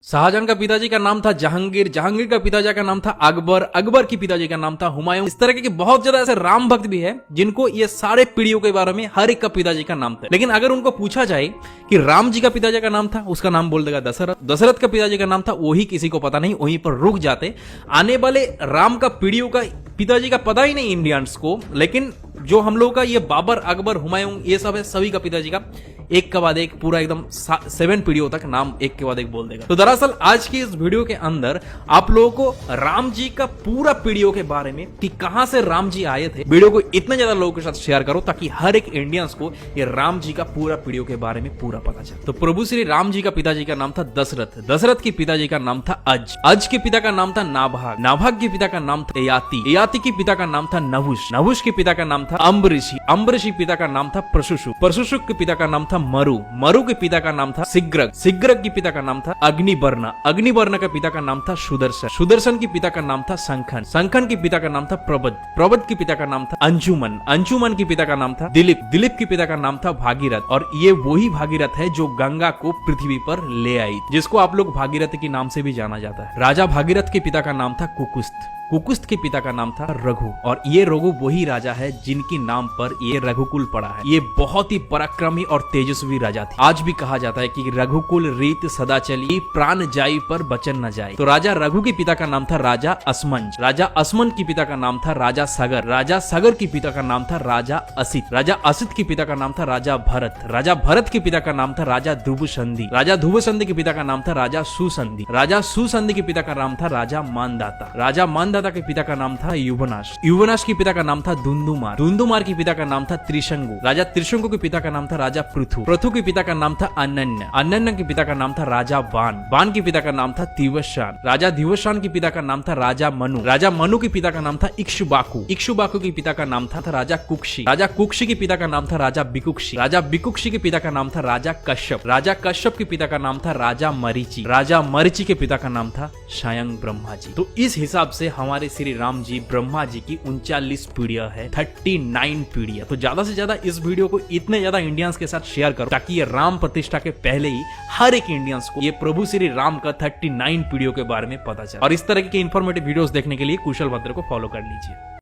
शाहजहां का पिताजी का नाम था जहांगीर, जहांगीर का पिताजी का नाम था अकबर, अकबर की पिताजी का नाम था हुमायूं। इस तरह के बहुत ज्यादा ऐसे राम भक्त भी है जिनको ये सारे पीढ़ियों के बारे में हर एक का पिताजी का नाम था। लेकिन अगर उनको पूछा जाए कि राम जी का पिताजी का नाम था, उसका नाम बोल देगा दशरथ। दशरथ का पिताजी का नाम था, वही किसी को पता नहीं, वहीं पर रुक जाते। आने वाले राम का पीढ़ियों का पिताजी का पता ही नहीं इंडियंस को, लेकिन जो हम लोग का ये बाबर, अकबर, हुमायूं, ये सब है, सभी का पिताजी का एक के बाद एक पूरा एकदम 7 पीढ़ियों तक नाम एक के बाद एक बोल देगा। तो दरअसल आज की इस वीडियो के अंदर आप लोगों को राम जी का पूरा पीढ़ियों के बारे में कि कहां से राम जी आए थे, वीडियो को इतना ज्यादा लोगों के साथ शेयर करो ताकि हर एक इंडियंस को ये राम जी का पूरा पीढ़ियों के बारे में पूरा पता चले। तो प्रभु श्री राम जी का पिताजी का नाम था दशरथ, दशरथ के पिताजी का नाम था अज, अज के पिता का नाम था नाभाग, नाभाग के पिता का नाम था ययाति, ययाति के पिता का नाम था नहुष, नहुष के पिता का नाम था अम्बरीशी, अम्बरीशी पिता का नाम था प्रशुशु, प्रशुशु के पिता का नाम था मरु, मरु के पिता का नाम था सिग्रग, सिग्रग के पिता का नाम था अग्निवर्ण, अग्निवर्ण के पिता का नाम था सुदर्शन, सुदर्शन के पिता का नाम था संखन, संखन के पिता का नाम था प्रबद, प्रबद के पिता का नाम था अंजुमन, अंजुमन के पिता का नाम था दिलीप, दिलीप के पिता का नाम था भागीरथ। और ये वही भागीरथ है जो गंगा को पृथ्वी पर ले आई, जिसको आप लोग भागीरथ के नाम से भी जाना जाता है। राजा भागीरथ के पिता का नाम था कुकुस्त, कुकुस्त के पिता का नाम था रघु, और ये रघु वही राजा है जिनके नाम पर ये रघुकुल पड़ा है। ये बहुत ही पराक्रमी और तेजस्वी राजा थे। आज भी कहा जाता है कि रघुकुल रीत सदा चली, प्राण जाई पर बचन न जाए। तो राजा रघु के पिता का नाम था राजा असमंज, राजा असमंज के पिता का नाम था राजा सागर, राजा सागर के पिता का नाम था राजा असित, राजा असित के पिता का नाम था राजा भरत, राजा भरत के पिता का नाम था राजा ध्रुवसंधि, राजा ध्रुवसंधि के पिता का नाम था राजा सुसंधि, राजा सुसंधि के पिता का नाम था राजा मानदाता, राजा मानदाता के पिता का नाम था युवनाश, युवनाश के पिता का नाम था दुंदुमार, दुंदुमार के पिता का नाम था त्रिशंगु, राजा त्रिशंगु के पिता का नाम था राजा पृथु, पृथु के पिता का नाम था अनन्य, अनन्य के पिता का नाम था राजा बाण, बाण के पिता का नाम था दिवशान, राजा दिवशान के पिता का नाम था राजा मनु, राजा मनु के पिता का नाम था इक्ष्वाकु, इक्ष्वाकु के पिता का नाम था राजा कुक्षी, राजा कुक्षी के पिता का नाम था राजा बिकुक्षी, राजा बिकुक्षी के पिता का नाम था राजा कश्यप, राजा कश्यप के पिता का नाम था राजा मरीचि, राजा मरीचि के पिता का नाम था स्वयं ब्रह्मा जी। तो इस हिसाब से हमारे श्री राम जी ब्रह्मा जी की 39 पीढ़ियां है, 39 पीढ़ियां। तो ज्यादा से ज्यादा इस वीडियो को इतने ज्यादा इंडियंस के साथ शेयर करो ताकि ये राम प्रतिष्ठा के पहले ही हर एक इंडियंस को ये प्रभु श्री राम का 39 पीढ़ियों के बारे में पता चले। और इस तरह के इन्फॉर्मेटिव वीडियोस देखने के लिए कुशल भद्र को फॉलो कर लीजिए।